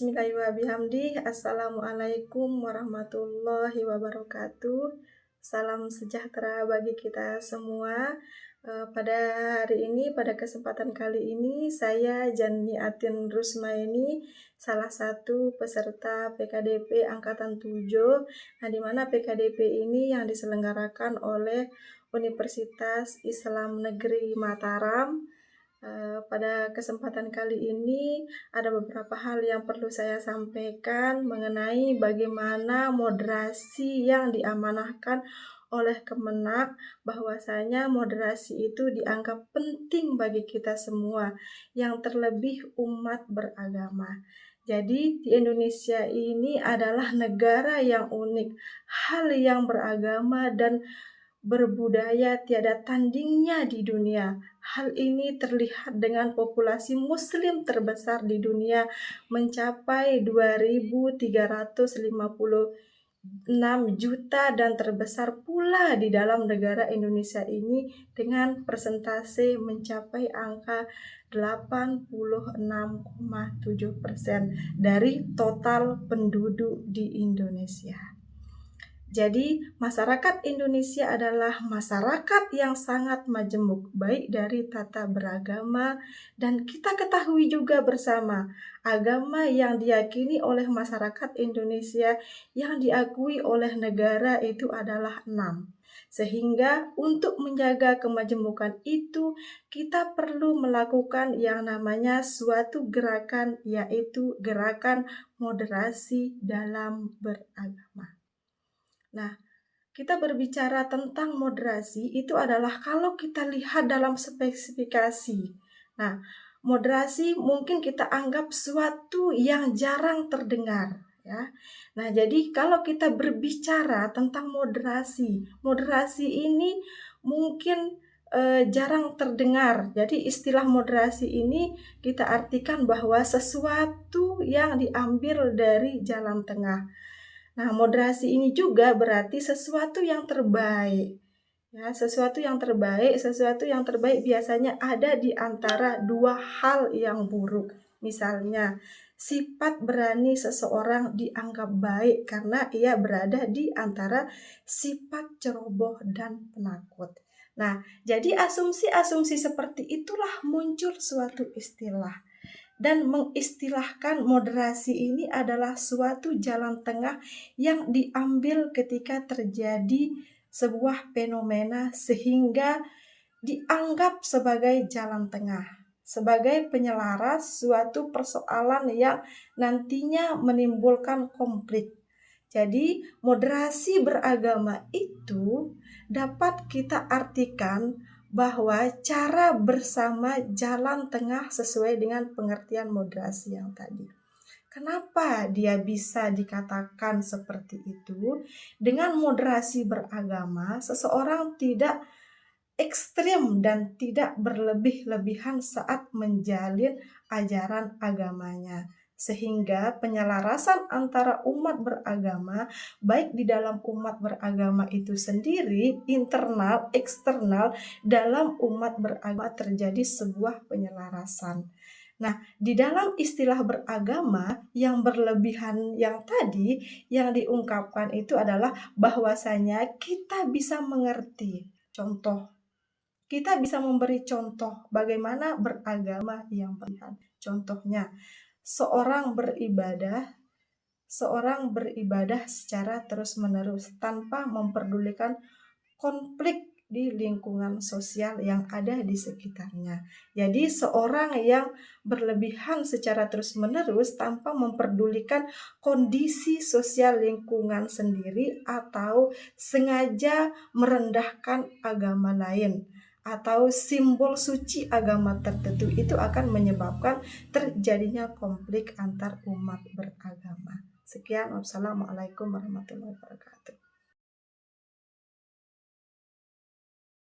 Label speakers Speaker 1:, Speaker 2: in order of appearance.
Speaker 1: Bismillahirrahmanirrahim. Assalamualaikum warahmatullahi wabarakatuh. Salam sejahtera bagi kita semua. Pada hari ini, pada kesempatan kali ini, saya Jani Atin Rusmaini, salah satu peserta PKDP Angkatan 7, di mana PKDP ini yang diselenggarakan oleh Universitas Islam Negeri Mataram. Pada kesempatan kali ini ada beberapa hal yang perlu saya sampaikan mengenai bagaimana moderasi yang diamanahkan oleh Kemenak, bahwasanya moderasi itu dianggap penting bagi kita semua, yang terlebih umat beragama. Jadi di Indonesia ini adalah negara yang unik, hal yang beragama dan berbudaya tiada tandingnya di dunia. Hal ini terlihat dengan populasi muslim terbesar di dunia mencapai 2.356 juta dan terbesar pula di dalam negara Indonesia ini dengan persentase mencapai angka 86,7% dari total penduduk di Indonesia. Jadi, masyarakat Indonesia adalah masyarakat yang sangat majemuk, baik dari tata beragama, dan kita ketahui juga bersama, agama yang diyakini oleh masyarakat Indonesia yang diakui oleh negara itu adalah 6. Sehingga untuk menjaga kemajemukan itu, kita perlu melakukan yang namanya suatu gerakan, yaitu gerakan moderasi dalam beragama. Nah, kita berbicara tentang moderasi itu adalah kalau kita lihat dalam spesifikasi. Nah, moderasi mungkin kita anggap suatu yang jarang terdengar, ya. Nah, jadi kalau kita berbicara tentang moderasi ini mungkin jarang terdengar. Jadi istilah moderasi ini kita artikan bahwa sesuatu yang diambil dari jalan tengah. Nah, moderasi ini juga berarti sesuatu yang terbaik. Ya, sesuatu yang terbaik biasanya ada di antara dua hal yang buruk. Misalnya, sifat berani seseorang dianggap baik karena ia berada di antara sifat ceroboh dan penakut. Nah, jadi asumsi-asumsi seperti itulah muncul suatu istilah. Dan mengistilahkan moderasi ini adalah suatu jalan tengah yang diambil ketika terjadi sebuah fenomena sehingga dianggap sebagai jalan tengah, sebagai penyelaras suatu persoalan yang nantinya menimbulkan konflik. Jadi moderasi beragama itu dapat kita artikan bahwa cara bersama jalan tengah sesuai dengan pengertian moderasi yang tadi. Kenapa dia bisa dikatakan seperti itu? Dengan moderasi beragama, seseorang tidak ekstrim dan tidak berlebih-lebihan saat menjalin ajaran agamanya. Sehingga penyelarasan antara umat beragama, baik di dalam umat beragama itu sendiri, internal, eksternal, dalam umat beragama terjadi sebuah penyelarasan. Nah, di dalam istilah beragama yang berlebihan yang tadi, yang diungkapkan itu adalah bahwasanya kita bisa mengerti. Contoh, kita bisa memberi contoh bagaimana beragama yang berlebihan. Contohnya, seorang beribadah secara terus-menerus tanpa memperdulikan konflik di lingkungan sosial yang ada di sekitarnya. Jadi seorang yang berlebihan secara terus-menerus tanpa memperdulikan kondisi sosial lingkungan sendiri atau sengaja merendahkan agama lain atau simbol suci agama tertentu, itu akan menyebabkan terjadinya konflik antar umat beragama. Sekian, wassalamualaikum warahmatullahi wabarakatuh.